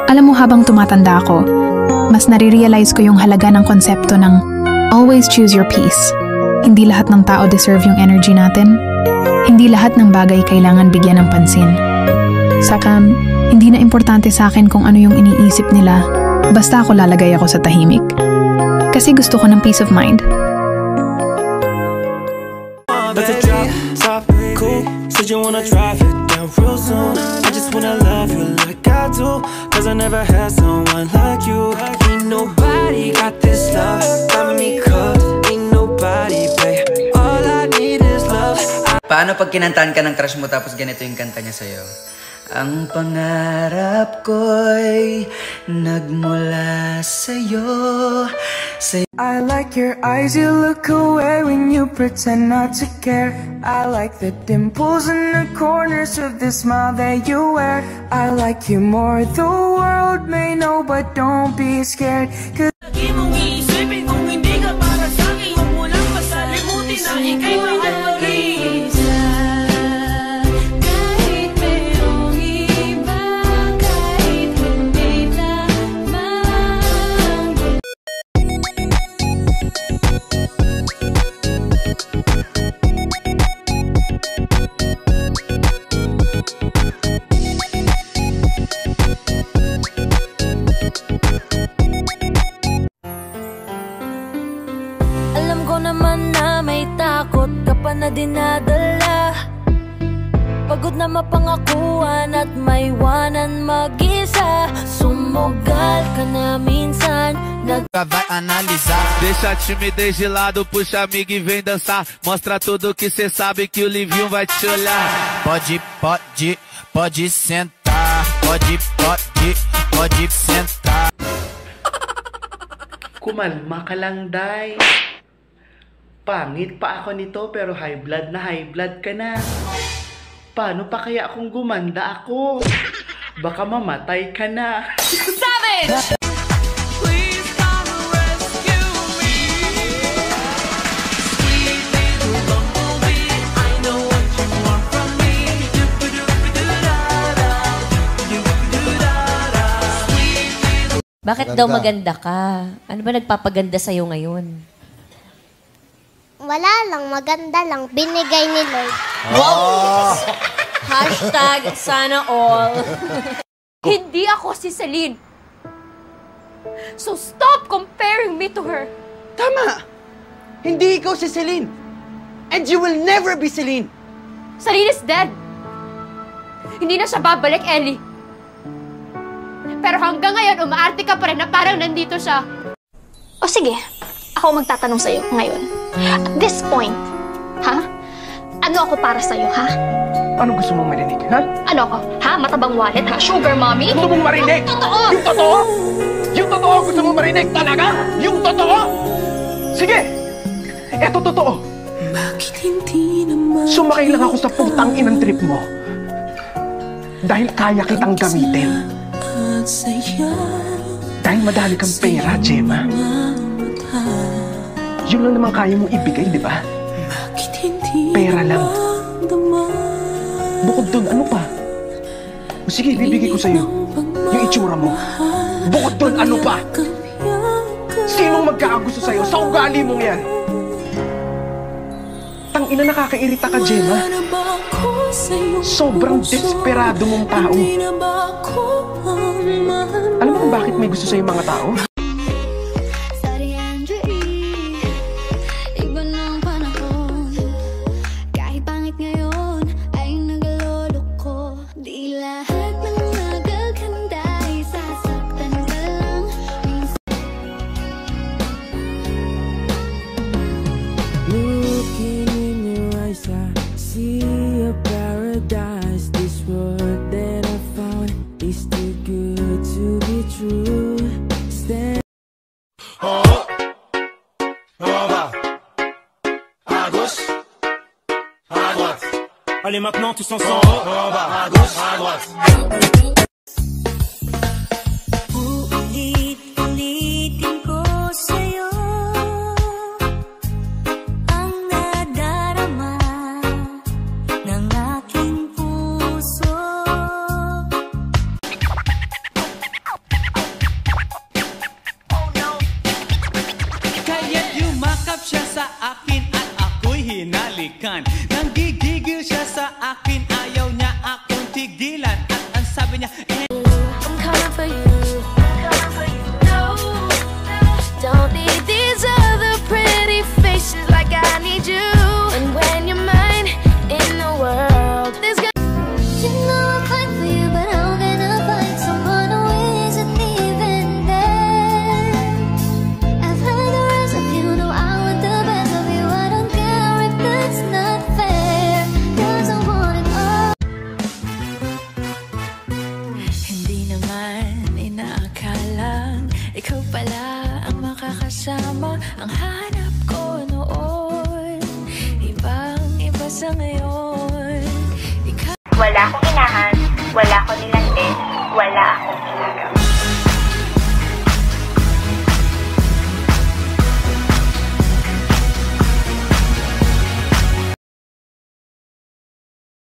Alam mo, habang tumatanda ako, mas nare-realize ko yung halaga ng konsepto ng always choose your peace. Hindi lahat ng tao deserve yung energy natin. Hindi lahat ng bagay kailangan bigyan ng pansin. Saka, hindi na importante sa akin kung ano yung iniisip nila, basta ako lalagay ako sa tahimik. Kasi gusto ko ng peace of mind. Let's drop top cool. Said you wanna drive it down real soon. I just wanna love you like I do, cause I never had someone like you. Ain't nobody got this love, got me cooked. Ain't nobody, babe. All I need is love. Paano pag kinantahan ka ng crush mo tapos ganito yung kanta niya sa'yo? Ang pangarap ko'y nagmula sa'yo. I like your eyes, you look away when you pretend not to care. I like the dimples in the corners of the smile that you wear. I like you more, the world may know, but don't be scared. Lagi mong iisipin kung hindi ka para sa'kin, huwag mo lang masalimutin na ika'y mahal mo rin. Alam ko naman na may takot ka pa na dinadala. Pagod na mapangakuan at maiwanan mag-isa. Sumugal ka na minsan. Vai analisar. Deixa a timidez de lado, puxa amigo e vem dançar. Mostra tudo que cê sabe que o Livinho vai te olhar. Pode sentar. Pode sentar. Kumalma ka lang, Day. Pangit pa ako nito pero high blood ka na. Paano pa kaya kung gumanda ako? Baka mamatay ka na. Savage! Please come rescue me. Sweet little bumblebee, I know what you want from me. Bakit daw maganda ka? Ano ba nagpapaganda sa'yo ngayon? Wala lang, maganda lang. Binigay ni Lord. Wow! Hashtag sana all. Hindi ako si Celine. So stop comparing me to her. Tama! Hindi ikaw si Celine. And you will never be Celine. Celine is dead. Hindi na siya babalik, Ellie. Pero hanggang ngayon, umaarte ka pa rin na parang nandito siya. O sige, ako magtatanong sa'yo ngayon. At this point, ha? Ano ako para sa'yo, ha? Ano gusto mong marinig, ha? Ano ako? Ha? Matabang wallet, ha? Sugar mommy? Gusto mong marinig? Yung totoo! Yung totoo? Yung totoo gusto mong marinig talaga? Yung totoo? Sige! Eto totoo. Sumakay lang ako sa putang inang trip mo. Dahil kaya kitang gamitin. Dahil madali kang pera, Gemma. Yun lang naman kaya mong ibigay, di ba? Pera lang. Bukod dun, ano pa? O sige, bibigay ko sa'yo yung itsura mo. Bukod dun, ano pa? Sinong magkakagusto sa'yo sa ugali mong yan? Tangina, nakakairita ka, Gemma. Sobrang desperado mong tao. Alam mo kung bakit may gusto sa'yo mga tao? Allez maintenant tous ensemble. En bas, à gauche, à droite. Ulit-ulitin ko sa'yo ang nadarama ng aking puso. sa akin at ako'y hinalikan. Nanggigigil siya sa akin, ayaw niya akong tigilan. At ang sabi niya, I'm coming for you, no, don't need these other pretty faces like I need you. And when you're mine in the world, there's gonna, you know I'm fine for you, but how can I find someone who isn't even there? I've heard the rest of you, know I want the best of you. I don't care if that's not fair, 'cause I want it all. Hindi naman inaakalang ikaw pala ang makakasama. Ang hanap ko noon, ibang-iba sa ngayon. Wala akong inahan, wala akong nilandi, wala akong ginagawa.